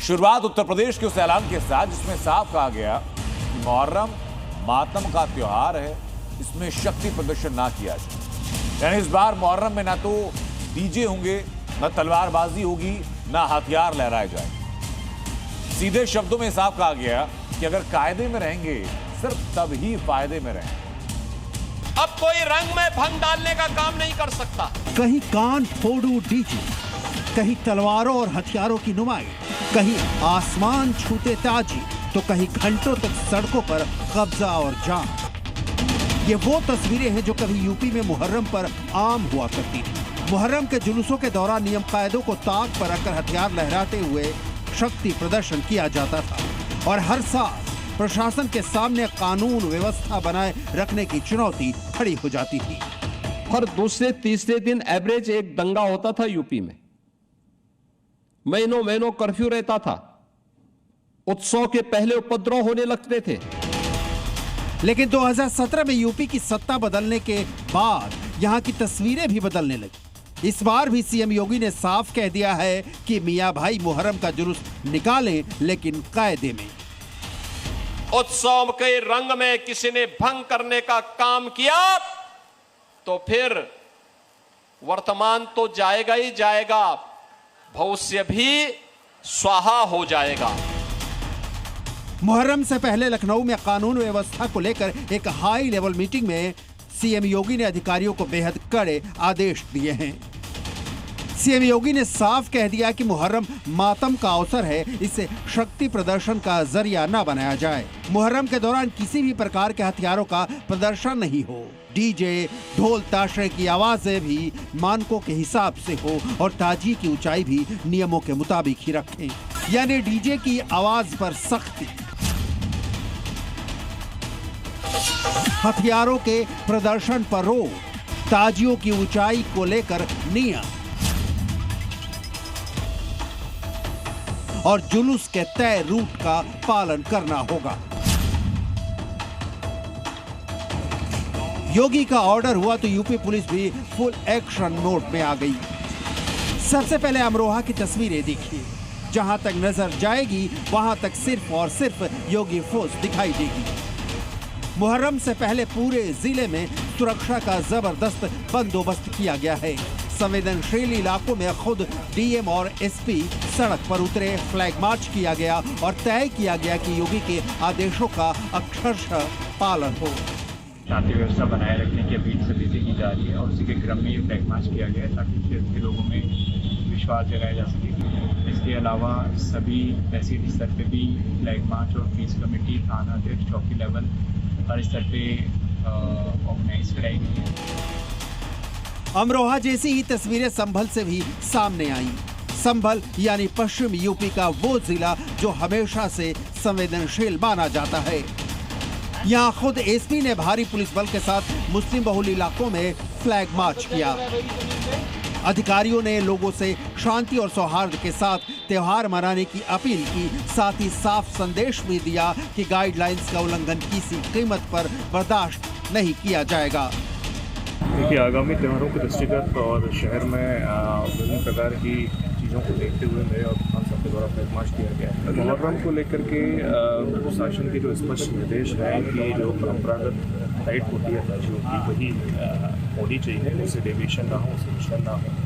शुरुआत उत्तर प्रदेश के उस ऐलान के साथ जिसमें साफ कहा गया कि मुहर्रम मातम का त्योहार है, इसमें शक्ति प्रदर्शन ना किया जाए। यानी इस बार मुहर्रम में ना तो डीजे होंगे, ना तलवारबाजी होगी, ना हथियार लहराए जाएंगे। सीधे शब्दों में साफ कहा गया कि अगर कायदे में रहेंगे सिर्फ तब ही फायदे में रहेंगे। अब कोई रंग में भंग डालने का काम नहीं कर सकता। कहीं कान फोड़ू डीजे, कहीं तलवारों और हथियारों की नुमाइश, कहीं आसमान छूते ताजी, तो कहीं घंटों तक सड़कों पर कब्जा और जाम। ये वो तस्वीरें हैं जो कभी यूपी में मुहर्रम पर आम हुआ करती थी। मुहर्रम के जुलूसों के दौरान नियम कायदों को ताक पर रखकर हथियार लहराते हुए शक्ति प्रदर्शन किया जाता था और हर साल प्रशासन के सामने कानून व्यवस्था बनाए रखने की चुनौती खड़ी हो जाती थी। हर दूसरे तीसरे दिन एवरेज एक दंगा होता था यूपी में। महीनों कर्फ्यू रहता था। उत्सव के पहले उपद्रव होने लगते थे। लेकिन 2017 में यूपी की सत्ता बदलने के बाद यहाँ की तस्वीरें भी बदलने लगी। इस बार भी सीएम योगी ने साफ कह दिया है कि मियां भाई मुहर्रम का जुलूस निकालें, लेकिन कायदे में। उत्सव के रंग में किसी ने भंग करने का काम किया तो फिर वर्तमान तो जाएगा ही जाएगा, भविष्य भी स्वाहा हो जाएगा। मुहर्रम से पहले लखनऊ में कानून व्यवस्था को लेकर एक हाई लेवल मीटिंग में सीएम योगी ने अधिकारियों को बेहद कड़े आदेश दिए हैं। सीएम योगी ने साफ कह दिया कि मुहर्रम मातम का अवसर है, इसे शक्ति प्रदर्शन का जरिया न बनाया जाए। मुहर्रम के दौरान किसी भी प्रकार के हथियारों का प्रदर्शन नहीं हो। डीजे, ढोल ताशे की आवाजें भी मानकों के हिसाब से हो और ताजी की ऊंचाई भी नियमों के मुताबिक ही रखें। यानी डीजे की आवाज पर सख्ती, हथियारों के प्रदर्शन पर रोक, ताजियों की ऊंचाई को लेकर नियम और जुलूस के तय रूट का पालन करना होगा। योगी का ऑर्डर हुआ तो यूपी पुलिस भी फुल एक्शन मोड में आ गई। सबसे पहले अमरोहा की तस्वीरें देखिए। जहां तक नजर जाएगी वहां तक सिर्फ और सिर्फ योगी फोर्स दिखाई देगी। मुहर्रम से पहले पूरे जिले में सुरक्षा का जबरदस्त बंदोबस्त किया गया है। संवेदनशील इलाकों में खुद डीएम और एसपी सड़क पर उतरे, फ्लैग मार्च किया गया और तय किया गया कि योगी के आदेशों का अक्षरशः पालन हो। शांति व्यवस्था बनाए रखने की अपील सभी से की जा रही है और उसी के क्रम में ये फ्लैग मार्च किया गया है ताकि क्षेत्र के लोगों में विश्वास जगाया जा सके। इसके अलावा सभी तहसील स्तर पे भी फ्लैग मार्च और पीस कमेटी, थाना अध्यक्ष, चौकी लेवल हर स्तर पे ऑर्गेनाइज कराई गई है। अमरोहा जैसी ही तस्वीरें संभल से भी सामने आई। संभल यानी पश्चिम यूपी का वो जिला जो हमेशा से संवेदनशील माना जाता है। यहाँ खुद एसपी ने भारी पुलिस बल के साथ मुस्लिम बहुल इलाकों में फ्लैग मार्च किया। अधिकारियों ने लोगों से शांति और सौहार्द के साथ त्योहार मनाने की अपील की, साथ ही साफ संदेश भी दिया कि गाइडलाइंस का उल्लंघन किसी कीमत पर बर्दाश्त नहीं किया जाएगा। देखिए, आगामी त्योहारों के दृष्टिगत और शहर में विभिन्न प्रकार की चीज़ों को देखते हुए मेरे और खान साहब के द्वारा फ्लैग मार्च किया गया है। मुहर्रम को लेकर के प्रशासन के जो स्पष्ट निर्देश है कि जो परंपरागत लाइट होती है ताजियों की वही होनी चाहिए, उससे डेविएशन ना हो, उससे मिशन ना हो।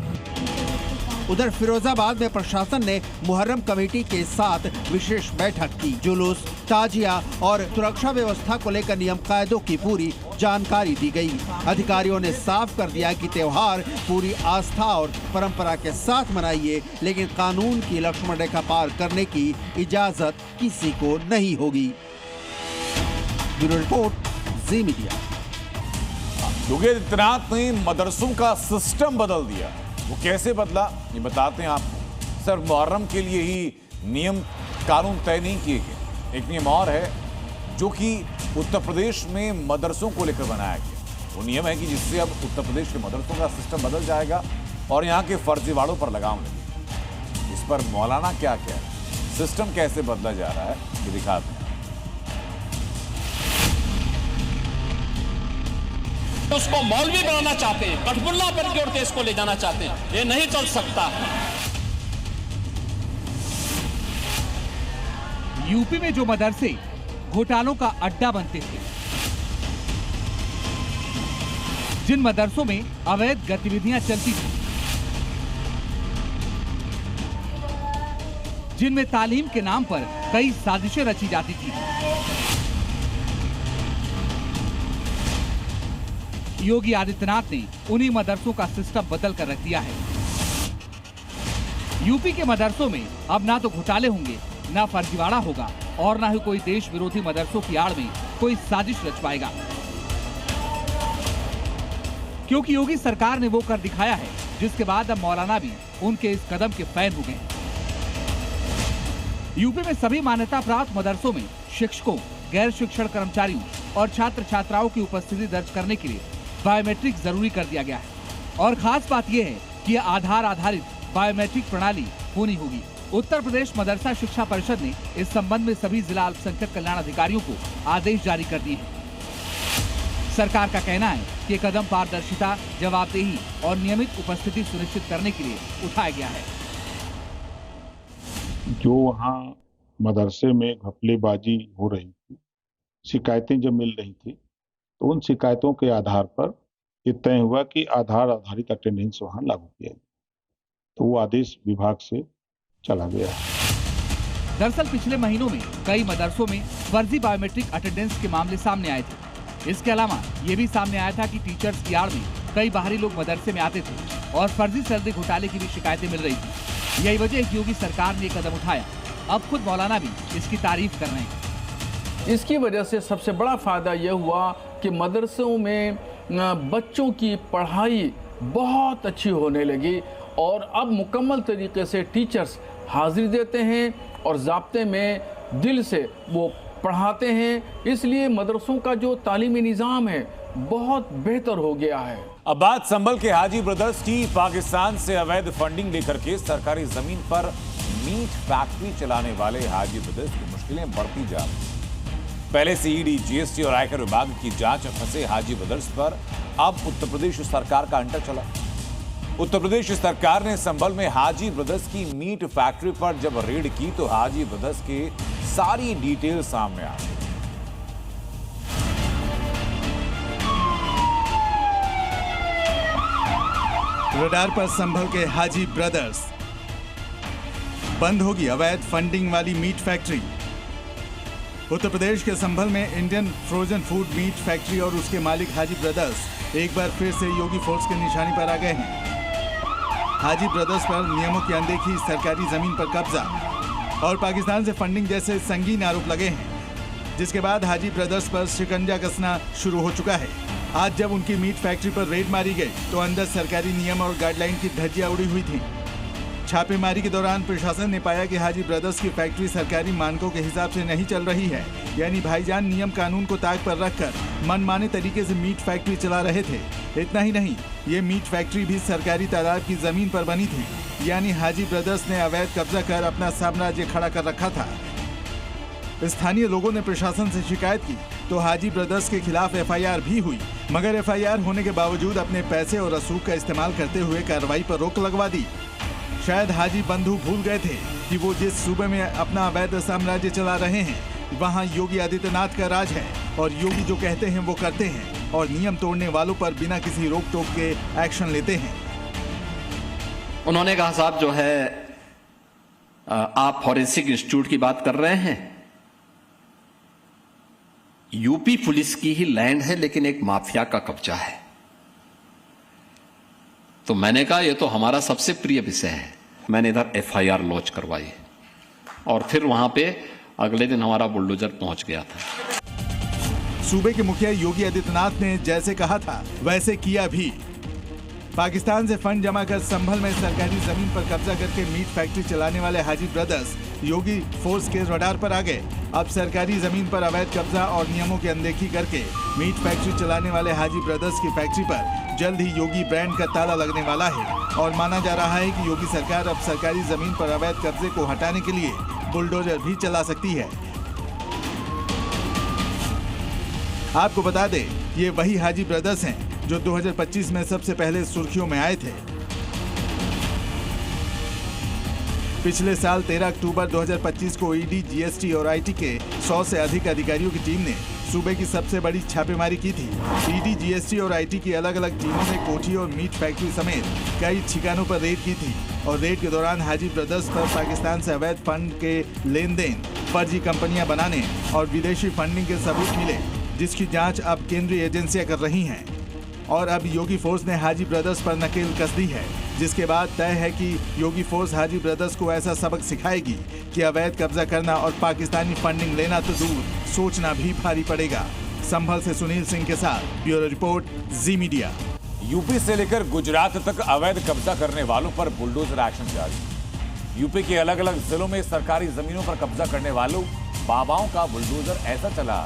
उधर फिरोजाबाद में प्रशासन ने मुहर्रम कमेटी के साथ विशेष बैठक की। जुलूस, ताजिया और सुरक्षा व्यवस्था को लेकर नियम कायदों की पूरी जानकारी दी गई। अधिकारियों ने साफ कर दिया कि त्योहार पूरी आस्था और परंपरा के साथ मनाइए, लेकिन कानून की लक्ष्मण रेखा पार करने की इजाजत किसी को नहीं होगी। ब्यूरो रिपोर्ट, जी मीडिया। योगी आदित्यनाथ ने मदरसों का सिस्टम बदल दिया। वो कैसे बदला ये बताते हैं आपको। सिर्फ मुहर्रम के लिए ही नियम कानून तय नहीं किए गए। एक नियम और है जो कि उत्तर प्रदेश में मदरसों को लेकर बनाया गया। वो नियम है कि जिससे अब उत्तर प्रदेश के मदरसों का सिस्टम बदल जाएगा और यहाँ के फर्जीवाड़ों पर लगाम लगेगी। इस पर मौलाना क्या क्या है, सिस्टम कैसे बदला जा रहा है, ये दिखाते हैं। उसको मौलवी बनाना चाहते हैं, कठपुल्ला पर जोड़ के इसको ले जाना चाहते हैं। ये नहीं चल सकता। यूपी में जो मदरसे घोटालों का अड्डा बनते थे, जिन मदरसों में अवैध गतिविधियां चलती थी, जिनमें तालीम के नाम पर कई साजिशें रची जाती थी, योगी आदित्यनाथ ने उन्हीं मदरसों का सिस्टम बदल कर रख दिया है। यूपी के मदरसों में अब ना तो घोटाले होंगे, ना फर्जीवाड़ा होगा और ना ही कोई देश विरोधी मदरसों की आड़ में कोई साजिश रच पाएगा, क्योंकि योगी सरकार ने वो कर दिखाया है जिसके बाद अब मौलाना भी उनके इस कदम के फैन हो गए। यूपी में सभी मान्यता प्राप्त मदरसों में शिक्षकों, गैर शिक्षण कर्मचारियों और छात्र छात्राओं की उपस्थिति दर्ज करने के लिए बायोमेट्रिक जरूरी कर दिया गया है। और खास बात यह है कि यह आधार आधारित बायोमेट्रिक प्रणाली होनी होगी। उत्तर प्रदेश मदरसा शिक्षा परिषद ने इस संबंध में सभी जिला अल्पसंख्यक कल्याण अधिकारियों को आदेश जारी कर दिए हैं। सरकार का कहना है कि ये कदम पारदर्शिता, जवाबदेही और नियमित उपस्थिति सुनिश्चित करने के लिए उठाया गया है। जो वहाँ मदरसे में घपलेबाजी हो रही थी, शिकायतें जब मिल रही थी, तो उन शिकायतों के आधार पर ये तय हुआ कि आधार आधारित अटेंडेंस वहाँ लागू किया जाए। तो वो आदेश विभाग से चला गया। दरअसल पिछले महीनों में कई मदरसों में फर्जी बायोमेट्रिक अटेंडेंस के मामले सामने आए थे। इसके अलावा ये भी सामने आया था कि टीचर्स की आड़ में कई बाहरी लोग मदरसे में आते थे और फर्जी सैलरी घोटाले की भी शिकायतें मिल रही थी। यही वजह है कि योगी सरकार ने कदम उठाया। अब खुद मौलाना भी इसकी तारीफ कर रहे हैं। इसकी वजह से सबसे बड़ा फायदा यह हुआ कि मदरसों में बच्चों की पढ़ाई बहुत अच्छी होने लगी और अब मुकम्मल तरीके से टीचर्स हाजिरी देते हैं और ज़ाब्ते में दिल से वो पढ़ाते हैं। इसलिए मदरसों का जो तालीमी निज़ाम है बहुत बेहतर हो गया है। अब बात संभल के हाजी ब्रदर्स की। पाकिस्तान से अवैध फंडिंग लेकर के सरकारी जमीन पर मीट फैक्ट्री चलाने वाले हाजी ब्रदर्स की मुश्किलें बढ़ती जा रही। पहले से ईडी, जीएसटी और आयकर विभाग की जांच में फंसे हाजी ब्रदर्स पर अब उत्तर प्रदेश सरकार का अंटर चला। उत्तर प्रदेश सरकार ने संभल में हाजी ब्रदर्स की मीट फैक्ट्री पर जब रेड की तो हाजी ब्रदर्स की सारी डिटेल सामने आ गई। रडार पर संभल के हाजी ब्रदर्स। बंद होगी अवैध फंडिंग वाली मीट फैक्ट्री। उत्तर प्रदेश के संभल में Indian frozen food meat factory और उसके मालिक हाजी ब्रदर्स एक बार फिर से योगी फोर्स के निशाने पर आ गए हैं। हाजी ब्रदर्स पर नियमों की अनदेखी, सरकारी जमीन पर कब्जा और पाकिस्तान से फंडिंग जैसे संगीन आरोप लगे हैं, जिसके बाद हाजी ब्रदर्स पर शिकंजा कसना शुरू हो चुका है। आज जब उनकी मीट फैक्ट्री पर रेड मारी गई तो अंदर सरकारी नियम और गाइडलाइन की धज्जियां उड़ी हुई थी। छापेमारी के दौरान प्रशासन ने पाया कि हाजी ब्रदर्स की फैक्ट्री सरकारी मानकों के हिसाब से नहीं चल रही है, यानी भाईजान नियम कानून को ताक पर रखकर मनमाने तरीके से मीट फैक्ट्री चला रहे थे। इतना ही नहीं, ये मीट फैक्ट्री भी सरकारी तालाब की जमीन पर बनी थी, यानी हाजी ब्रदर्स ने अवैध कब्जा कर अपना साम्राज्य खड़ा कर रखा था। स्थानीय लोगों ने प्रशासन से शिकायत की तो हाजी ब्रदर्स के खिलाफ एफआईआर भी हुई, मगर एफआईआर होने के बावजूद अपने पैसे और रसूख का इस्तेमाल करते हुए कार्रवाई पर रोक लगवा दी। शायद हाजी बंधु भूल गए थे कि वो जिस सूबे में अपना अवैध साम्राज्य चला रहे हैं, वहाँ योगी आदित्यनाथ का राज है और योगी जो कहते हैं वो करते हैं और नियम तोड़ने वालों पर बिना किसी रोक टोक के एक्शन लेते हैं। उन्होंने कहा, साहब जो है आप फॉरेंसिक इंस्टीट्यूट की बात कर रहे हैं, यूपी पुलिस की ही लैंड है लेकिन एक माफिया का कब्जा है। तो मैंने कहा ये तो हमारा सबसे प्रिय विषय है। मैंने इधर एफआईआर लॉन्च करवाई और फिर वहां पे अगले दिन हमारा बुलडोजर पहुंच गया था। सूबे के मुखिया योगी आदित्यनाथ ने जैसे कहा था वैसे किया भी। पाकिस्तान से फंड जमा कर संभल में सरकारी जमीन पर कब्जा करके मीट फैक्ट्री चलाने वाले हाजी ब्रदर्स योगी फोर्स के रडार पर आ गए। अब सरकारी जमीन पर अवैध कब्जा और नियमों की अनदेखी करके मीट फैक्ट्री चलाने वाले हाजी ब्रदर्स की फैक्ट्री पर जल्द ही योगी ब्रांड का ताला लगने वाला है और माना जा रहा है कि योगी सरकार अब सरकारी जमीन पर अवैध कब्जे को हटाने के लिए बुलडोजर भी चला सकती है। आपको बता दें, ये वही हाजी ब्रदर्स हैं जो 2025 में सबसे पहले सुर्खियों में आए थे। पिछले साल 13 अक्टूबर 2025 को ईडी, जीएसटी और आईटी के 100 से अधिक अधिकारियों की टीम ने सूबे की सबसे बड़ी छापेमारी की थी। ईडी, जीएसटी और आईटी की अलग अलग टीमों ने कोठी और मीट फैक्ट्री समेत कई ठिकानों पर रेड की थी और रेड के दौरान हाजी ब्रदर्स पर पाकिस्तान से अवैध फंड के लेन देन, फर्जी कंपनियां बनाने और विदेशी फंडिंग के सबूत मिले, जिसकी जांच अब केंद्रीय एजेंसियां कर रही हैं। और अब योगी फोर्स ने हाजी ब्रदर्स पर नकेल कस दी है, जिसके बाद तय है कि योगी फोर्स हाजी ब्रदर्स को ऐसा सबक सिखाएगी कि अवैध कब्जा करना और पाकिस्तानी फंडिंग लेना तो दूर, सोचना भी भारी पड़ेगा। संभल से सुनील सिंह के साथ ब्यूरो रिपोर्ट, जी मीडिया। यूपी से लेकर गुजरात तक अवैध कब्जा करने वालों पर बुलडोजर एक्शन जारी। यूपी के अलग अलग जिलों में सरकारी जमीनों पर कब्जा करने वालों बाबाओं का बुलडोजर ऐसा चला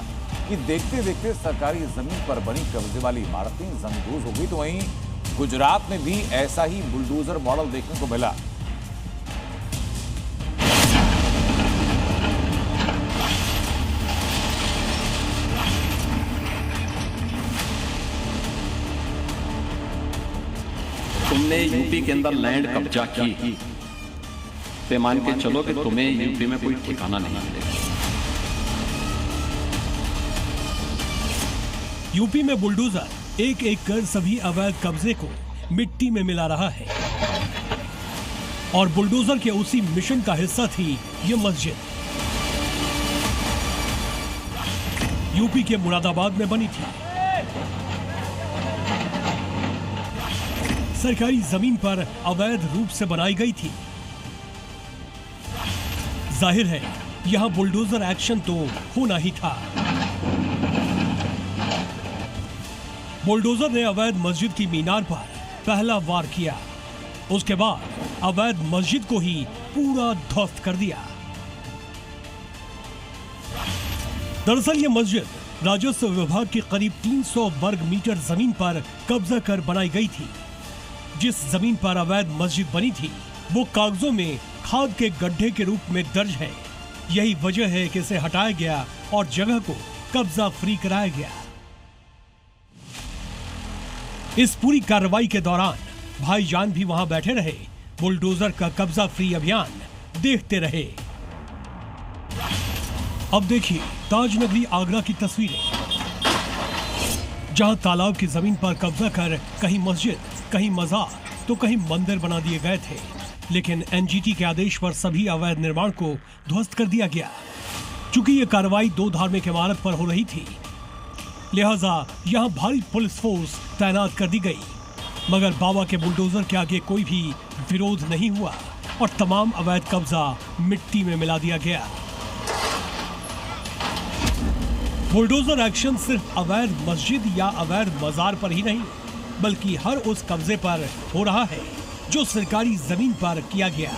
कि देखते देखते सरकारी जमीन पर बनी कब्जे वाली इमारतें जंगदोज हो गई। तो वहीं गुजरात में भी ऐसा ही बुलडोजर मॉडल देखने को मिला। तुमने यूपी के अंदर लैंड कब्जा की, तो मान के चलो कि तुम्हें यूपी में कोई ठिकाना नहीं मिलेगा। यूपी में बुलडोजर एक एक कर सभी अवैध कब्जे को मिट्टी में मिला रहा है और बुलडोजर के उसी मिशन का हिस्सा थी ये मस्जिद। यूपी के मुरादाबाद में बनी थी। सरकारी जमीन पर अवैध रूप से बनाई गई थी। जाहिर है यहां बुलडोजर एक्शन तो होना ही था। बुलडोजर ने अवैध मस्जिद की मीनार पर पहला वार किया, उसके बाद अवैध मस्जिद को ही पूरा ध्वस्त कर दिया। दरअसल ये मस्जिद राजस्व विभाग की करीब 300 वर्ग मीटर जमीन पर कब्जा कर बनाई गई थी। जिस जमीन पर अवैध मस्जिद बनी थी वो कागजों में खाद के गड्ढे के रूप में दर्ज है। यही वजह है कि इसे हटाया गया और जगह को कब्जा फ्री कराया गया। इस पूरी कार्रवाई के दौरान भाईजान भी वहां बैठे रहे, बुलडोजर का कब्जा फ्री अभियान देखते रहे। अब देखिए ताजनगरी आगरा की तस्वीरें, जहां तालाब की जमीन पर कब्जा कर कहीं मस्जिद, कहीं मजार तो कहीं मंदिर बना दिए गए थे, लेकिन एनजीटी के आदेश पर सभी अवैध निर्माण को ध्वस्त कर दिया गया। चूंकि ये कार्रवाई 2 धार्मिक इमारत पर हो रही थी, लिहाजा यहां भारी पुलिस फोर्स तैनात कर दी गई, मगर बाबा के बुलडोजर के आगे कोई भी विरोध नहीं हुआ और तमाम अवैध कब्जा मिट्टी में मिला दिया गया। बुलडोजर एक्शन सिर्फ अवैध मस्जिद या अवैध मजार पर ही नहीं, बल्कि हर उस कब्जे पर हो रहा है जो सरकारी जमीन पर किया गया।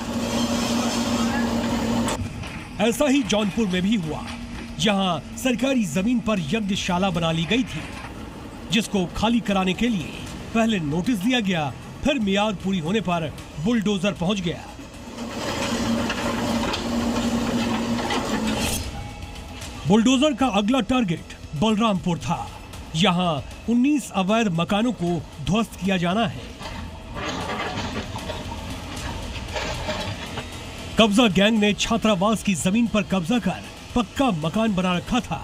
ऐसा ही जौनपुर में भी हुआ, जहां सरकारी जमीन पर यज्ञशाला बना ली गई थी, जिसको खाली कराने के लिए पहले नोटिस दिया गया, फिर मियाद पूरी होने पर बुलडोजर पहुंच गया। बुलडोजर का अगला टारगेट बलरामपुर था। यहां 19 अवैध मकानों को ध्वस्त किया जाना है। कब्जा गैंग ने छात्रावास की जमीन पर कब्जा कर पक्का मकान बना रखा था,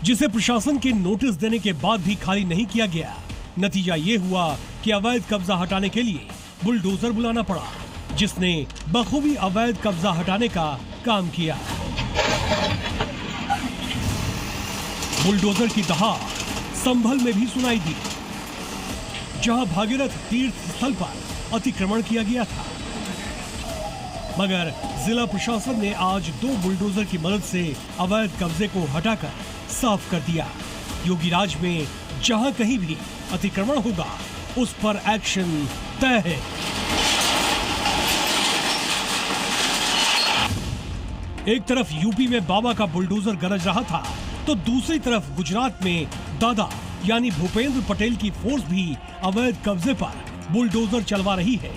जिसे प्रशासन के नोटिस देने के बाद भी खाली नहीं किया गया। नतीजा ये हुआ कि अवैध कब्जा हटाने के लिए बुलडोजर बुलाना पड़ा, जिसने बखूबी अवैध कब्जा हटाने का काम किया। बुलडोजर की दहाड़ संभल में भी सुनाई दी, जहां भागीरथ तीर्थ स्थल पर अतिक्रमण किया गया था, मगर जिला प्रशासन ने आज 2 बुलडोजर की मदद से अवैध कब्जे को हटाकर साफ कर दिया। योगी राज में जहां कहीं भी अतिक्रमण होगा उस पर एक्शन तय है। एक तरफ यूपी में बाबा का बुलडोजर गरज रहा था, तो दूसरी तरफ गुजरात में दादा यानी भूपेंद्र पटेल की फोर्स भी अवैध कब्जे पर बुलडोजर चलवा रही है।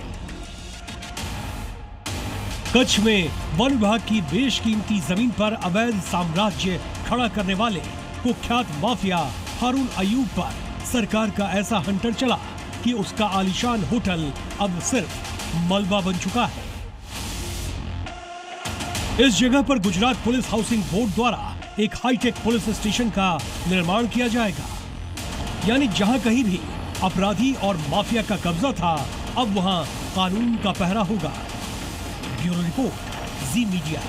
कच्छ में वन विभाग की बेशकीमती जमीन पर अवैध साम्राज्य खड़ा करने वाले कुख्यात माफिया हारून अयूब पर सरकार का ऐसा हंटर चला कि उसका आलीशान होटल अब सिर्फ मलबा बन चुका है। इस जगह पर गुजरात पुलिस हाउसिंग बोर्ड द्वारा एक हाईटेक पुलिस स्टेशन का निर्माण किया जाएगा। यानी जहां कहीं भी अपराधी और माफिया का कब्जा था, अब वहां कानून का पहरा होगा। ब्यूरो रिपोर्ट, जी मीडिया।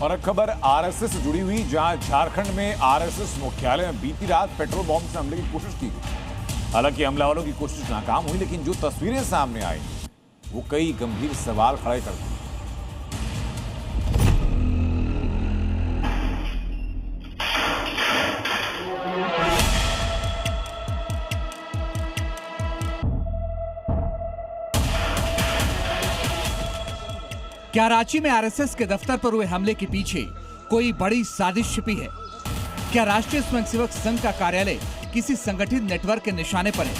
और एक खबर आरएसएस से जुड़ी हुई, जहां झारखंड में आरएसएस मुख्यालय में बीती रात पेट्रोल बॉम्ब से हमले की कोशिश की गई। हालांकि हमलावरों की कोशिश नाकाम हुई, लेकिन जो तस्वीरें सामने आई वो कई गंभीर सवाल खड़े कर दिए। क्या रांची में आरएसएस के दफ्तर पर हुए हमले के पीछे कोई बड़ी साजिश छिपी है? क्या राष्ट्रीय स्वयंसेवक संघ का कार्यालय किसी संगठित नेटवर्क के निशाने पर है?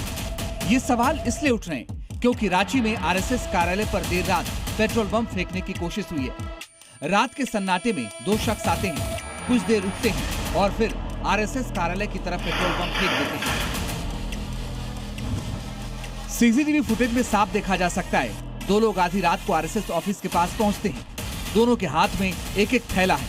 ये सवाल इसलिए उठ रहे हैं क्योंकि रांची में आरएसएस कार्यालय पर देर रात पेट्रोल बम फेंकने की कोशिश हुई है। रात के सन्नाटे में दो शख्स आते हैं, कुछ देर रुकते हैं और फिर आरएसएस कार्यालय की तरफ पेट्रोल बम फेंक देते हैं। सीसीटीवी फुटेज में साफ देखा जा सकता है, दो लोग आधी रात को आरएसएस ऑफिस के पास पहुंचते हैं। दोनों के हाथ में एक एक थैला है।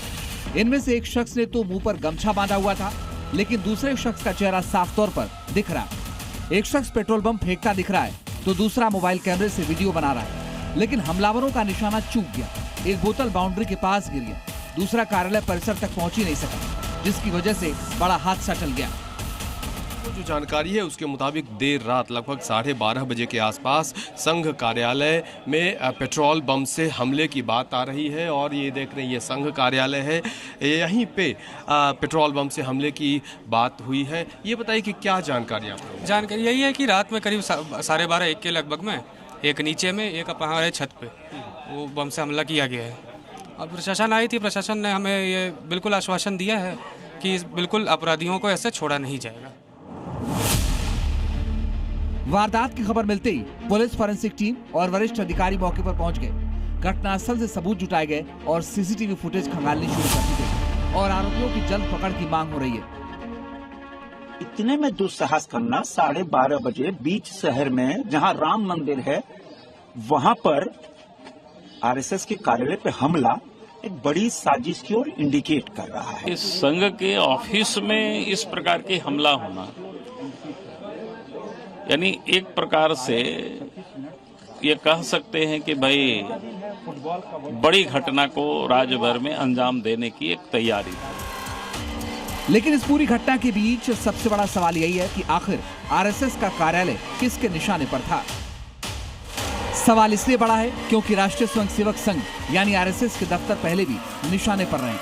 इनमें से एक शख्स ने तो मुंह पर गमछा बांधा हुआ था, लेकिन दूसरे शख्स का चेहरा साफ तौर पर दिख रहा है। एक शख्स पेट्रोल बम फेंकता दिख रहा है तो दूसरा मोबाइल कैमरे से वीडियो बना रहा है, लेकिन हमलावरों का निशाना चूक गया। एक बोतल बाउंड्री के पास गिर गया, दूसरा कार्यालय परिसर तक पहुंच ही नहीं सका, जिसकी वजह से बड़ा हादसा टल गया। जो जानकारी है उसके मुताबिक देर रात लगभग 12:30 बजे के आसपास संघ कार्यालय में पेट्रोल बम से हमले की बात आ रही है। और ये देख रहे हैं, ये संघ कार्यालय है, यहीं पे पेट्रोल बम से हमले की बात हुई है। ये बताइए कि क्या जानकारी आपको? जानकारी यही है कि रात में करीब 12:30-1 के लगभग में एक नीचे में एक हमारे छत पे वो बम से हमला किया गया है। और प्रशासन आई थी, प्रशासन ने हमें ये बिल्कुल आश्वासन दिया है कि बिल्कुल अपराधियों को ऐसे छोड़ा नहीं जाएगा। वारदात की खबर मिलते ही पुलिस फॉरेंसिक टीम और वरिष्ठ अधिकारी मौके पर पहुंच गए। घटनास्थल से सबूत जुटाए गए और सीसीटीवी फुटेज खंगालनी शुरू कर दी गई और आरोपियों की जल्द पकड़ की मांग हो रही है। इतने में दुस्साहस करना 12:30 बजे बीच शहर में जहां राम मंदिर है वहां पर आरएसएस के कार्यालय पे हमला एक बड़ी साजिश की ओर इंडिकेट कर रहा है। इस संघ के ऑफिस में इस प्रकार के हमला होना, यानी एक प्रकार से ये कह सकते हैं कि भाई बड़ी घटना को राज्य भर में अंजाम देने की एक तैयारी है। लेकिन इस पूरी घटना के बीच सबसे बड़ा सवाल यही है कि आखिर आरएसएस का कार्यालय किसके निशाने पर था। सवाल इसलिए बड़ा है क्योंकि राष्ट्रीय स्वयंसेवक संघ यानी आरएसएस के दफ्तर पहले भी निशाने पर रहे।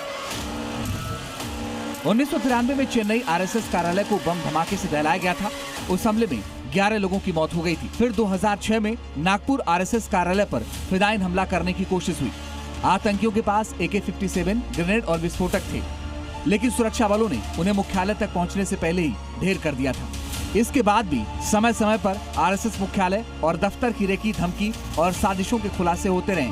1993 में चेन्नई आरएसएस कार्यालय को बम धमाके से दहलाया गया था। उस हमले में 11 लोगों की मौत हो गई थी। फिर 2006 में नागपुर आरएसएस कार्यालय पर फिदायीन हमला करने की कोशिश हुई। आतंकियों के पास AK-57 ग्रेनेड और विस्फोटक थे, लेकिन सुरक्षा बलों ने उन्हें मुख्यालय तक पहुंचने से पहले ही ढेर कर दिया था। इसके बाद भी समय समय पर आरएसएस मुख्यालय और दफ्तर की रेकी, धमकी और साजिशों के खुलासे होते रहे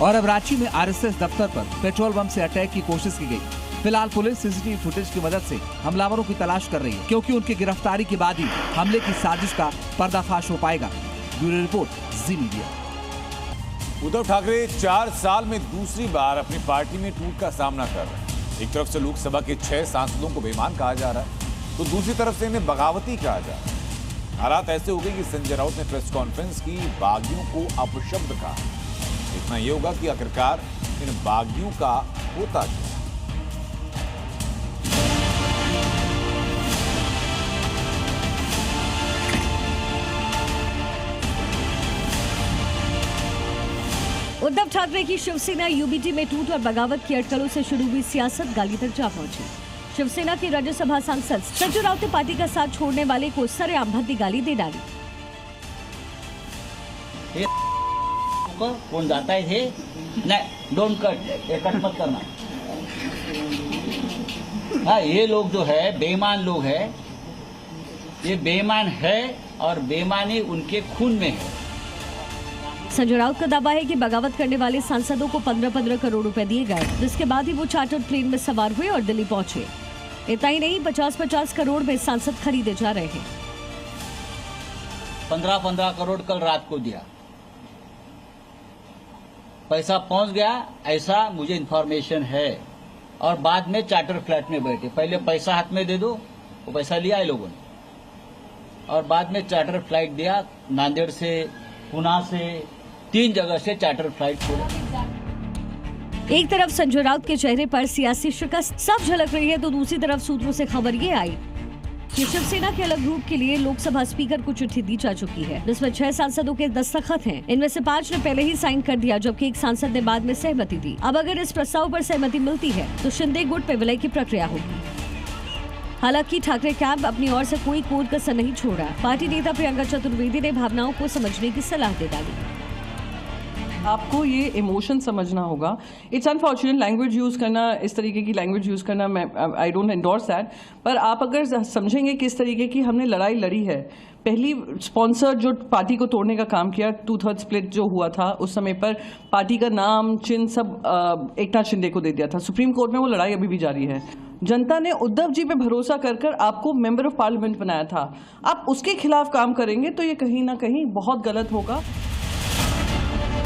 और अब रांची में आरएसएस दफ्तर पर पेट्रोल बम से अटैक की कोशिश की गई। फिलहाल पुलिस सीसीटीवी फुटेज की मदद से हमलावरों की तलाश कर रही है, क्योंकि उनकी गिरफ्तारी के बाद ही हमले की साजिश का पर्दाफाश हो पाएगा। ब्यूरो रिपोर्ट, जी मीडिया। उद्धव ठाकरे 4 साल में दूसरी बार अपनी पार्टी में टूट का सामना कर रहे हैं। एक तरफ से लोकसभा के 6 सांसदों को बेईमान कहा जा रहा है, तो दूसरी तरफ से इन्हें बगावती कहा जा रहा है। हालात ऐसे हो गए कि संजय राउत ने प्रेस कॉन्फ्रेंस की, बागियों को अपशब्द कहा। इतना यह होगा कि आखिरकार इन बागियों का होता क्या। उद्धव ठाकरे की शिवसेना यूबीटी में टूट और बगावत की अटकलों से शुरू हुई सियासत गाली तक जा पहुंची। शिवसेना के राज्यसभा सांसद संजय राउत ने पार्टी का साथ छोड़ने वाले को सरेआम भद्दी गाली दे डाली। कौन जाता है? नहीं, डोंट कट, ये कट मत करना। हाँ, ये लोग जो है बेईमान लोग है, ये बेईमान है और बेईमानी उनके खून में है। संजय राउत का दावा है कि बगावत करने वाले सांसदों को 15-15 करोड़ रुपए दिए गए, जिसके बाद ही वो चार्टर्ड प्लेन में सवार हुए और दिल्ली पहुंचे। इतना ही नहीं, 50-50 करोड़ में सांसद खरीदे जा रहे हैं। 15-15 करोड़ कल रात को दिया। पैसा पहुंच गया ऐसा मुझे इन्फॉर्मेशन है, और बाद में चार्टर फ्लाइट में बैठे। पहले पैसा हाथ में दे दो, वो पैसा लिया है लोगों ने, और बाद में चार्टर फ्लाइट दिया। नांदेड़ से, पुणे से, 3 जगह से चार्टर फ्लाइट छोड़ा। एक तरफ संजय राउत के चेहरे पर सियासी शिकस्त साफ झलक रही है, तो दूसरी तरफ सूत्रों से खबर ये आई कि शिवसेना के अलग ग्रुप के लिए लोकसभा स्पीकर को चिट्ठी दी जा चुकी है, जिसमें 6 सांसदों के दस्तखत हैं। इनमें से 5 ने पहले ही साइन कर दिया, जबकि एक सांसद ने बाद में सहमति दी। अब अगर इस प्रस्ताव पर सहमति मिलती है तो शिंदे गुट पे विलय की प्रक्रिया होगी। हालांकि ठाकरे कैंप अपनी ओर से कोई कोर कसर नहीं छोड़ा। पार्टी नेता प्रियंका चतुर्वेदी ने भावनाओं को समझने की सलाह दे डाली। आपको ये इमोशन समझना होगा। इट्स अनफॉर्चुनेट लैंग्वेज यूज़ करना, इस तरीके की लैंग्वेज यूज़ करना, मैं आई डोंट एंडोर्स दैट, पर आप अगर समझेंगे किस तरीके की हमने लड़ाई लड़ी है। पहली स्पॉन्सर जो पार्टी को तोड़ने का काम किया, 2/3 स्प्लिट जो हुआ था उस समय पर, पार्टी का नाम चिन्ह सब एकनाथ शिंदे को दे दिया था। सुप्रीम कोर्ट में वो लड़ाई अभी भी जारी है। जनता ने उद्धव जी पे भरोसा कर आपको मेंबर ऑफ पार्लियामेंट बनाया था, आप उसके खिलाफ काम करेंगे तो ये कहीं ना कहीं बहुत गलत होगा।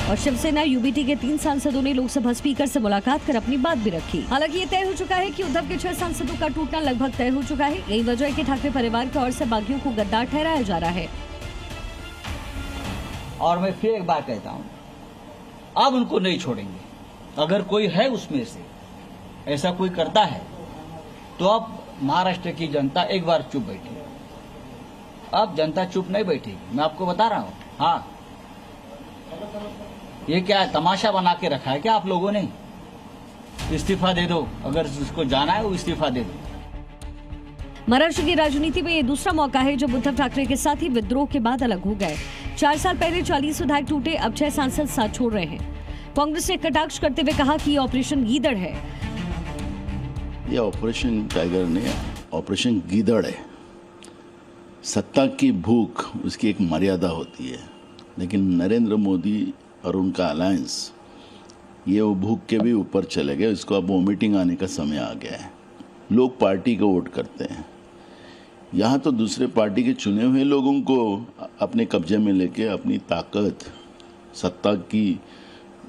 और शिवसेना यूबीटी के 3 सांसदों ने लोकसभा स्पीकर से मुलाकात कर अपनी बात भी रखी। हालांकि ये तय हो चुका है कि उद्धव के 6 सांसदों का टूटना लगभग तय हो चुका है। यही वजह है कि ठाकरे परिवार की ओर से बागियों को गद्दार ठहराया जा रहा है। और मैं फिर एक बात कहता हूँ, अब उनको नहीं छोड़ेंगे। अगर कोई है उसमें से ऐसा कोई करता है तो अब महाराष्ट्र की जनता एक बार चुप बैठी। अब जनता चुप नहीं बैठेगी, मैं आपको बता रहा हूँ। हाँ, ये क्या है, तमाशा बना के रखा है क्या आप लोगों ने? इस्तीफा दे दो, अगर उसको जाना है वो इस्तीफा दे दो। महाराष्ट्र की राजनीति में ये दूसरा मौका है जब उद्धव ठाकरे के साथ ही विद्रोह के बाद अलग हो गए। 4 साल पहले 40 विधायक टूटे, अब 6 सांसद साथ छोड़ रहे हैं। कांग्रेस ने कटाक्ष करते हुए कहा कि ये ऑपरेशन गीदड़ है। ये ऑपरेशन टाइगर नहीं, ऑपरेशन गीदड़ है। सत्ता की भूख, उसकी एक मर्यादा होती है, लेकिन नरेंद्र मोदी और उनका अलायंस ये वो भूख के भी ऊपर चले गए। इसको अब वोमिटिंग आने का समय आ गया है। लोग पार्टी को वोट करते हैं, यहाँ तो दूसरे पार्टी के चुने हुए लोगों को अपने कब्जे में लेके अपनी ताकत, सत्ता की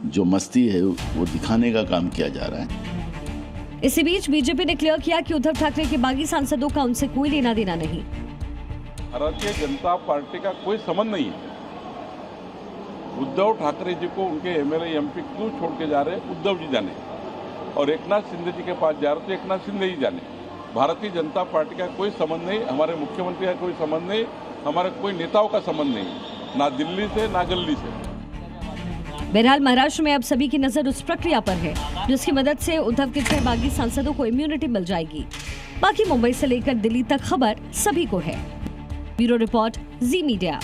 जो मस्ती है वो दिखाने का काम किया जा रहा है। इसी बीच बीजेपी ने क्लियर किया कि उद्धव ठाकरे के बागी सांसदों का उनसे कोई लेना देना नहीं। भारतीय जनता पार्टी का कोई संबंध नहीं है। उद्धव ठाकरे जी को उनके एमएलए एमपी क्यों छोड़ के जा रहे हैं, उद्धव जी जाने, और एकनाथ शिंदे जी के पास जा रहे तो एकनाथ शिंदे जी जाने। भारतीय जनता पार्टी का कोई संबंध नहीं, हमारे मुख्यमंत्री का कोई संबंध नहीं, हमारे कोई नेताओं का संबंध नहीं, ना दिल्ली से ना गल्ली से। बहरहाल महाराष्ट्र में अब सभी की नजर उस प्रक्रिया पर है जिसकी मदद से उद्धव के 6 बागी सांसदों को इम्यूनिटी मिल जाएगी। बाकी मुंबई से लेकर दिल्ली तक खबर सभी को है। ब्यूरो रिपोर्ट, जी मीडिया।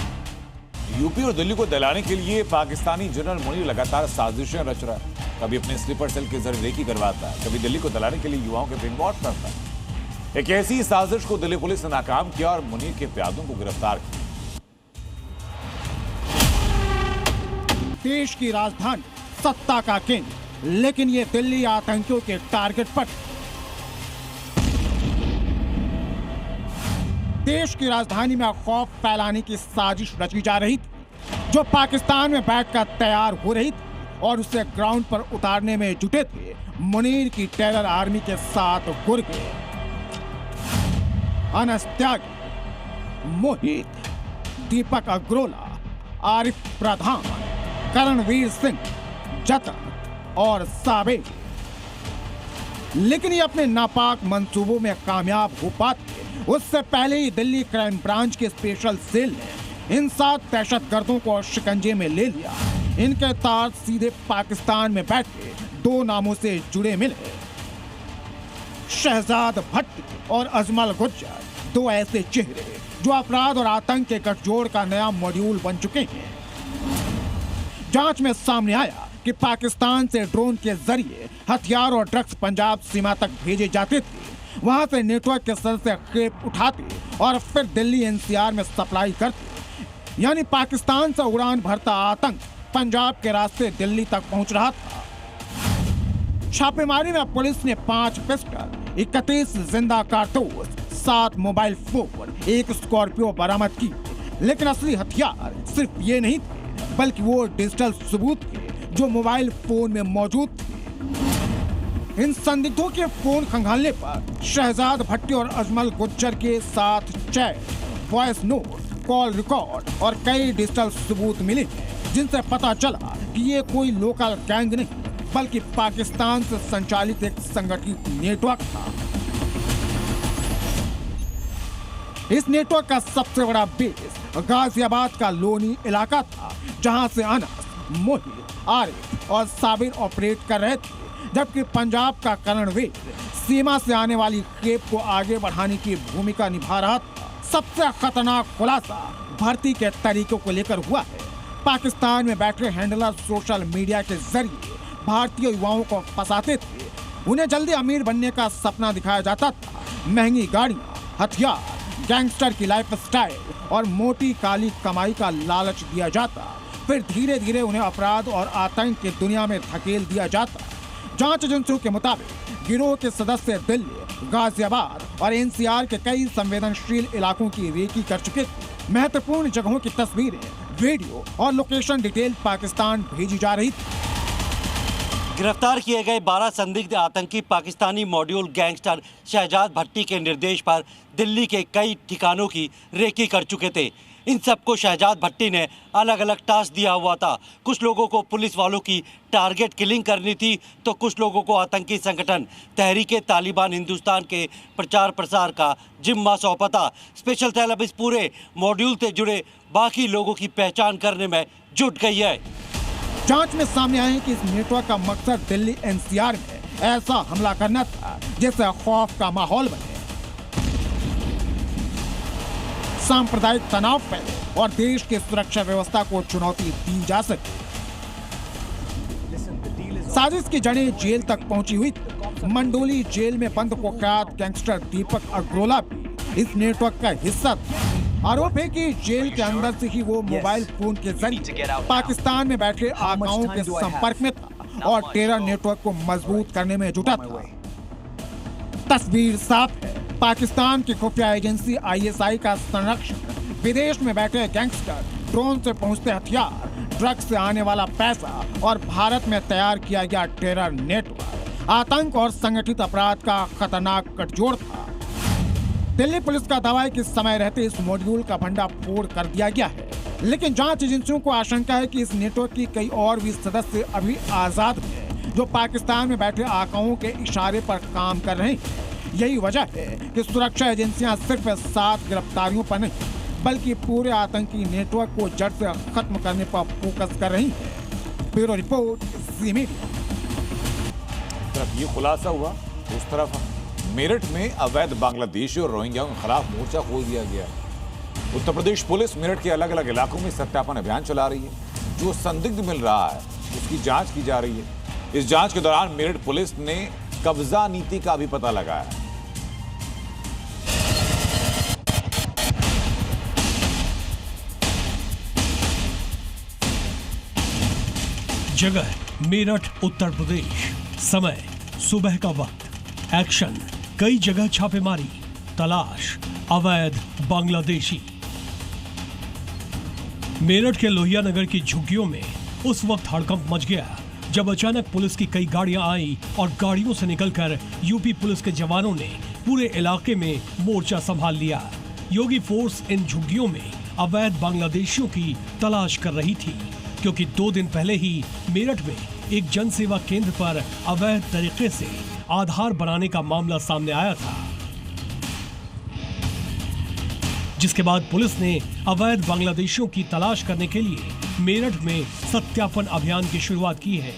यूपी और दिल्ली को दलाने के लिए पाकिस्तानी जनरल मुनीर लगातार साजिशें रच रहा है। कभी अपने स्लीपर सेल के जरिए रेकी करवाता है, कभी दिल्ली को दलाने के लिए युवाओं के ब्रेन वॉश करता है। एक ऐसी साजिश को दिल्ली पुलिस ने नाकाम किया और मुनीर के प्यादों को गिरफ्तार किया। देश की राजधानी, सत्ता का केंद्र, लेकिन ये दिल्ली आतंकियों के टारगेट पर। देश की राजधानी में खौफ फैलाने की साजिश रची जा रही थी, जो पाकिस्तान में बैठकर तैयार हो रही थी और उसे ग्राउंड पर उतारने में जुटे थे मुनीर की टेरर आर्मी के साथ गुर्गे, अनस त्यागी, मोहित, दीपक अग्रोला, आरिफ प्रधान, करणवीर सिंह, जतन और साबे। लेकिन ये अपने नापाक मंसूबों में कामयाब हो पाते उससे पहले ही दिल्ली क्राइम ब्रांच के स्पेशल सेल ने इन 7 दहशतगर्दों को शिकंजे में ले लिया। इनके तार सीधे पाकिस्तान में बैठे 2 नामों से जुड़े मिले। शहजाद भट्ट और अजमल गुज्जर, 2 ऐसे चेहरे जो अपराध और आतंक के गठजोड़ का नया मॉड्यूल बन चुके हैं। जांच में सामने आया कि पाकिस्तान से ड्रोन के जरिए हथियार और ड्रग्स पंजाब सीमा तक भेजे जाते थे। वहां से नेटवर्क के सर से खेप उठाते और फिर दिल्ली एनसीआर में सप्लाई करते। यानी पाकिस्तान से उड़ान भरता आतंक पंजाब के रास्ते दिल्ली तक पहुंच रहा था। छापेमारी में पुलिस ने 5 पिस्टल, 31 जिंदा कारतूस, 7 मोबाइल फोन, 1 स्कॉर्पियो बरामद की। लेकिन असली हथियार सिर्फ ये नहीं थे, बल्कि वो डिजिटल सबूत थे जो मोबाइल फोन में मौजूद थे। इन संदिग्धों के फोन खंगालने पर शहजाद भट्टी और अजमल गुज्जर के साथ chat, voice note, call record और कई डिजिटल सबूत मिले हैं, जिनसे पता चला कि ये कोई लोकल गैंग नहीं बल्कि पाकिस्तान से संचालित एक संगठित नेटवर्क था। इस नेटवर्क का सबसे बड़ा बेस गाजियाबाद का लोनी इलाका था, जहां से अनस, मोहित, आरिफ और साबिर ऑपरेट कर रहे थे, जबकि पंजाब का करणवीर सीमा से आने वाली खेप को आगे बढ़ाने की भूमिका निभा रहा था। सबसे खतरनाक खुलासा भर्ती के तरीकों को लेकर हुआ है। पाकिस्तान में बैठे हैंडलर सोशल मीडिया के जरिए भारतीय युवाओं को फंसाते थे। उन्हें जल्दी अमीर बनने का सपना दिखाया जाता था। महंगी गाड़ियां, हथियार, गैंगस्टर की लाइफस्टाइल और मोटी काली कमाई का लालच दिया जाता। फिर धीरे धीरे उन्हें अपराध और आतंक की दुनिया में धकेल दिया जाता। जांच एजेंसियों के मुताबिक गिरोह के सदस्य दिल्ली, गाजियाबाद और एनसीआर के कई संवेदनशील इलाकों की रेकी कर चुके थे। महत्वपूर्ण जगहों की तस्वीरें, वीडियो और लोकेशन डिटेल पाकिस्तान भेजी जा रही थी। गिरफ्तार किए गए 12 संदिग्ध आतंकी पाकिस्तानी मॉड्यूल गैंगस्टर शहजाद भट्टी के निर्देश पर दिल्ली के कई ठिकानों की रेकी कर चुके थे। इन सबको शहजाद भट्टी ने अलग अलग टास्क दिया हुआ था। कुछ लोगों को पुलिस वालों की टारगेट किलिंग करनी थी, तो कुछ लोगों को आतंकी संगठन तहरीके तालिबान हिंदुस्तान के प्रचार प्रसार का जिम्मा सौंपा था। स्पेशल सेल अब इस पूरे मॉड्यूल से जुड़े बाकी लोगों की पहचान करने में जुट गई है। जांच में सामने आए कि इस नेटवर्क का मकसद दिल्ली एनसीआर में ऐसा हमला करना था जिससे खौफ का माहौल बने, सांप्रदायिक तनाव फैले और देश की सुरक्षा व्यवस्था को चुनौती दी जा सके। साजिश की जड़ें जेल तक पहुंची हुई थी। मंडोली जेल में बंद कुख्यात गैंगस्टर दीपक अग्रोला भी इस नेटवर्क का हिस्सा था। आरोप है कि जेल के अंदर से ही वो मोबाइल फोन के जरिए पाकिस्तान में बैठे आकाओं के संपर्क में था और टेरर नेटवर्क को मजबूत करने में जुटा था। तस्वीर साफ है, पाकिस्तान की खुफिया एजेंसी आईएसआई का संरक्षण, विदेश में बैठे गैंगस्टर, ड्रोन से पहुंचते हथियार, ड्रग्स से आने वाला पैसा और भारत में तैयार किया गया टेरर नेटवर्क आतंक और संगठित अपराध का खतरनाक गठजोड़ था। दिल्ली पुलिस का दावा है कि समय रहते इस मॉड्यूल का भंडाफोड़ कर दिया गया है, लेकिन जांच एजेंसियों को आशंका है कि इस नेटवर्क की कई और भी सदस्य अभी आजाद हैं, जो पाकिस्तान में बैठे आकाओं के इशारे पर काम कर रहे हैं। यही वजह है कि सुरक्षा एजेंसियां सिर्फ 7 गिरफ्तारियों पर नहीं बल्कि पूरे आतंकी नेटवर्क को जड़ से खत्म करने पर फोकस कर रही है। ब्यूरो रिपोर्ट, जी मीडिया। तरफ ये खुलासा हुआ, उस तरफ मेरठ में अवैध बांग्लादेशी और रोहिंग्याओं के खिलाफ मोर्चा खोल दिया गया। उत्तर प्रदेश पुलिस मेरठ के अलग अलग इलाकों में सत्यापन अभियान चला रही है। जो संदिग्ध मिल रहा है उसकी जांच की जा रही है। इस जांच के दौरान मेरठ पुलिस ने कब्जा नीति का भी पता लगाया। जगह मेरठ, उत्तर प्रदेश। समय सुबह का वक्त। एक्शन, कई जगह छापेमारी, तलाश अवैध बांग्लादेशी। मेरठ के लोहिया नगर की झुग्गियों में उस वक्त हड़कंप मच गया जब अचानक पुलिस की कई गाड़ियां आई और गाड़ियों से निकलकर यूपी पुलिस के जवानों ने पूरे इलाके में मोर्चा संभाल लिया। योगी फोर्स इन झुग्गियों में अवैध बांग्लादेशियों की तलाश कर रही थी, क्योंकि 2 दिन पहले ही मेरठ में एक जन सेवा केंद्र पर अवैध तरीके से आधार बनाने का मामला सामने आया था, जिसके बाद पुलिस ने अवैध बांग्लादेशियों की तलाश करने के लिए मेरठ में सत्यापन अभियान की शुरुआत की है।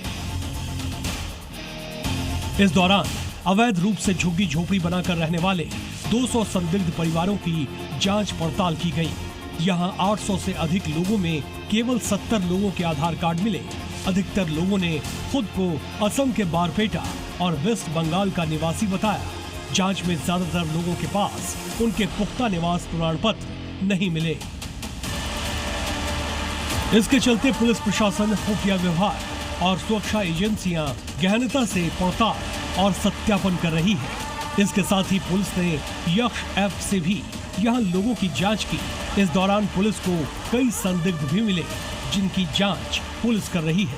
इस दौरान अवैध रूप से झुग्गी झोपड़ी बनाकर रहने वाले 200 संदिग्ध परिवारों की जांच पड़ताल की गई। यहां 800 से अधिक लोगों में केवल 70 लोगों के आधार कार्ड मिले। अधिकतर लोगों ने खुद को असम के बारपेटा और वेस्ट बंगाल का निवासी बताया। जांच में ज्यादातर लोगों के पास उनके पुख्ता निवास प्रमाण पत्र नहीं मिले। इसके चलते पुलिस प्रशासन, खुफिया विभाग और सुरक्षा एजेंसियां गहनता से पड़ताल और सत्यापन कर रही है। इसके साथ ही पुलिस ने यक्ष ऐप से भी यहां लोगों की जांच की। इस दौरान पुलिस को कई संदिग्ध भी मिले, जिनकी जांच पुलिस कर रही है।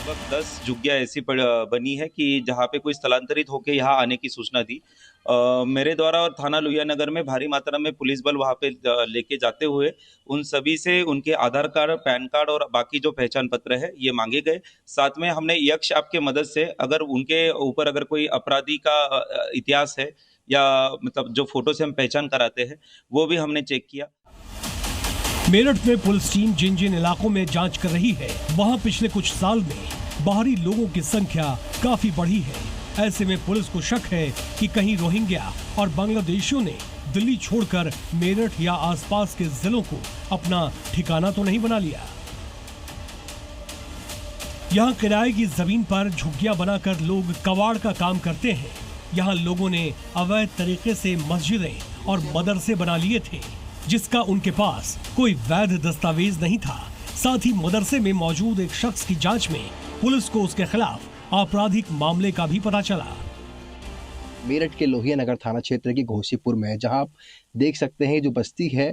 लगभग 10 झुग्गियाँ ऐसी बनी है कि जहाँ पे कोई स्थलांतरित होकर यहाँ आने की सूचना थी। मेरे द्वारा और थाना लोहिया नगर में भारी मात्रा में पुलिस बल वहाँ पे लेके जाते हुए उन सभी से उनके आधार कार्ड, पैन कार्ड और बाकी जो पहचान पत्र है ये मांगे गए। साथ में हमने यक्ष ऐप के मदद से अगर उनके ऊपर अगर कोई अपराधी का इतिहास है या मतलब जो फोटो से हम पहचान कराते हैं वो भी हमने चेक किया। मेरठ में पुलिस टीम जिन जिन इलाकों में जांच कर रही है वहां पिछले कुछ साल में बाहरी लोगों की संख्या काफी बढ़ी है। ऐसे में पुलिस को शक है कि कहीं रोहिंग्या और बांग्लादेशियों ने दिल्ली छोड़कर मेरठ या आसपास के जिलों को अपना ठिकाना तो नहीं बना लिया। यहाँ किराए की जमीन पर झुग्गियां बनाकर लोग कबाड़ का काम करते हैं। यहाँ लोगों ने अवैध तरीके से मस्जिदें और मदरसे बना लिए थे, जिसका उनके पास कोई वैध दस्तावेज नहीं था। साथ ही मदरसे में मौजूद एक शख्स की जांच में पुलिस को उसके खिलाफ आपराधिक मामले का भी पता चला। मेरठ के लोहिया नगर थाना क्षेत्र की घोसीपुर में, जहां आप देख सकते हैं जो बस्ती है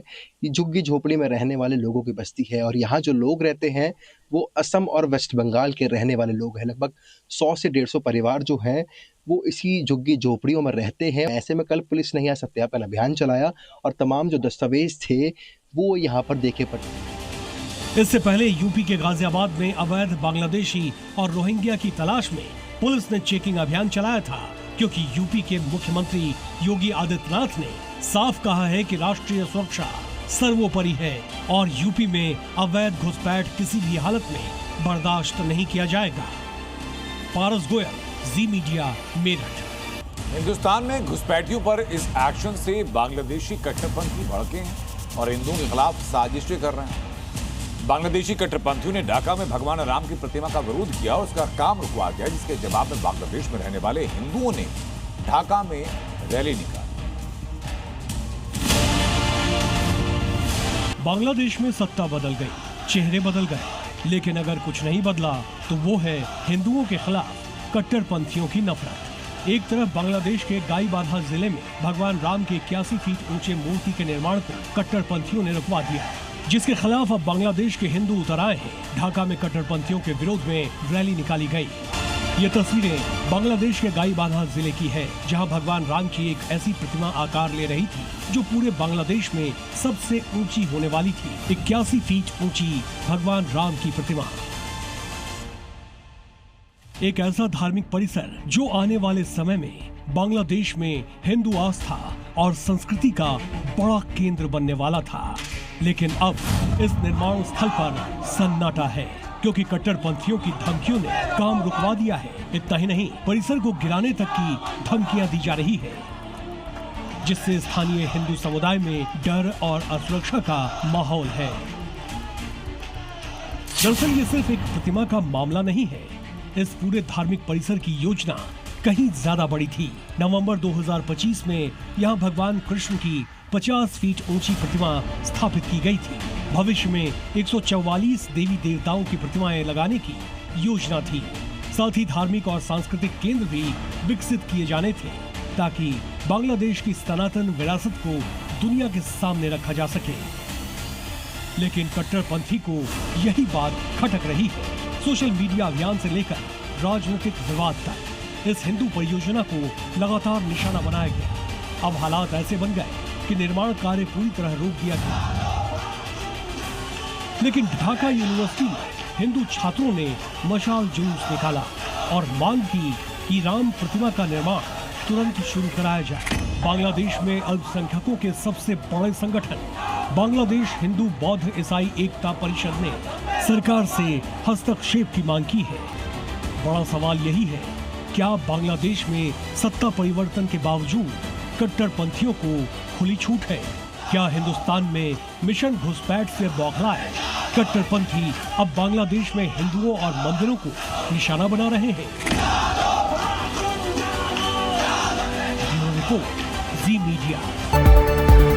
ये झुग्गी झोपड़ी में रहने वाले लोगों की बस्ती है और यहाँ जो लोग रहते हैं वो असम और वेस्ट बंगाल के रहने वाले लोग हैं। लगभग 100 से 150 परिवार जो हैं वो इसी झुग्गी झोपड़ियों में रहते हैं। ऐसे में कल पुलिस ने यहाँ सत्यापन अभियान चलाया और तमाम जो दस्तावेज थे वो यहाँ पर देखे पड़े। इससे पहले यूपी के गाजियाबाद में अवैध बांग्लादेशी और रोहिंग्या की तलाश में पुलिस ने चेकिंग अभियान चलाया था, क्योंकि यूपी के मुख्यमंत्री योगी आदित्यनाथ ने साफ कहा है कि राष्ट्रीय सुरक्षा सर्वोपरि है और यूपी में अवैध घुसपैठ किसी भी हालत में बर्दाश्त नहीं किया जाएगा। पारस गोयल, जी मीडिया, मेरठ। हिंदुस्तान में घुसपैठियों पर इस एक्शन से बांग्लादेशी कट्टरपंथी भड़के हैं और हिंदुओं के खिलाफ साजिशें कर रहे हैं। बांग्लादेशी कट्टरपंथियों ने ढाका में भगवान राम की प्रतिमा का विरोध किया और उसका काम रुकवा दिया, जिसके जवाब में बांग्लादेश में रहने वाले हिंदुओं ने ढाका में रैली निकाली। बांग्लादेश में सत्ता बदल गई, चेहरे बदल गए, लेकिन अगर कुछ नहीं बदला तो वो है हिंदुओं के खिलाफ कट्टरपंथियों की नफरत। एक तरफ बांग्लादेश के गाईबाधा जिले में भगवान राम के 81 फीट ऊंचे मूर्ति के निर्माण को कट्टरपंथियों ने रुकवा दिया, जिसके खिलाफ अब बांग्लादेश के हिंदू उतर आए हैं। ढाका में कट्टरपंथियों के विरोध में रैली निकाली गई। ये तस्वीरें बांग्लादेश के गाईबाधा जिले की है, जहां भगवान राम की एक ऐसी प्रतिमा आकार ले रही थी जो पूरे बांग्लादेश में सबसे ऊंची होने वाली थी। 81 फीट ऊंची भगवान राम की प्रतिमा, एक ऐसा धार्मिक परिसर जो आने वाले समय में बांग्लादेश में हिंदू आस्था और संस्कृति का बड़ा केंद्र बनने वाला था। लेकिन अब इस निर्माण स्थल पर सन्नाटा है, क्योंकि कट्टरपंथियों की धमकियों ने काम रुकवा दिया है। इतना ही नहीं, परिसर को गिराने तक की धमकियां दी जा रही है, जिससे स्थानीय हिंदू समुदाय में डर और असुरक्षा का माहौल है। दरअसल ये सिर्फ एक प्रतिमा का मामला नहीं है, इस पूरे धार्मिक परिसर की योजना कहीं ज्यादा बड़ी थी। नवंबर 2025 में यहाँ भगवान कृष्ण की 50 फीट ऊंची प्रतिमा स्थापित की गई थी। भविष्य में 144 देवी देवताओं की प्रतिमाएं लगाने की योजना थी। साथ ही धार्मिक और सांस्कृतिक केंद्र भी विकसित किए जाने थे, ताकि बांग्लादेश की सनातन विरासत को दुनिया के सामने रखा जा सके। लेकिन कट्टरपंथी को यही बात खटक रही है। सोशल मीडिया अभियान से लेकर राजनीतिक विवाद तक इस हिंदू परियोजना को लगातार निशाना बनाया गया। अब हालात ऐसे बन गए कि निर्माण कार्य पूरी तरह रोक दिया गया। लेकिन ढाका यूनिवर्सिटी में हिंदू छात्रों ने मशाल जुलूस निकाला और मांग की कि राम प्रतिमा का निर्माण तुरंत शुरू कराया जाए। बांग्लादेश में अल्पसंख्यकों के सबसे बड़े संगठन बांग्लादेश हिंदू बौद्ध ईसाई एकता परिषद ने सरकार से हस्तक्षेप की मांग की है। बड़ा सवाल यही है, क्या बांग्लादेश में सत्ता परिवर्तन के बावजूद कट्टरपंथियों को खुली छूट है? क्या हिंदुस्तान में मिशन घुसपैठ से बौखलाए कट्टरपंथी अब बांग्लादेश में हिंदुओं और मंदिरों को निशाना बना रहे हैं? ब्यूरो रिपोर्ट, जी मीडिया।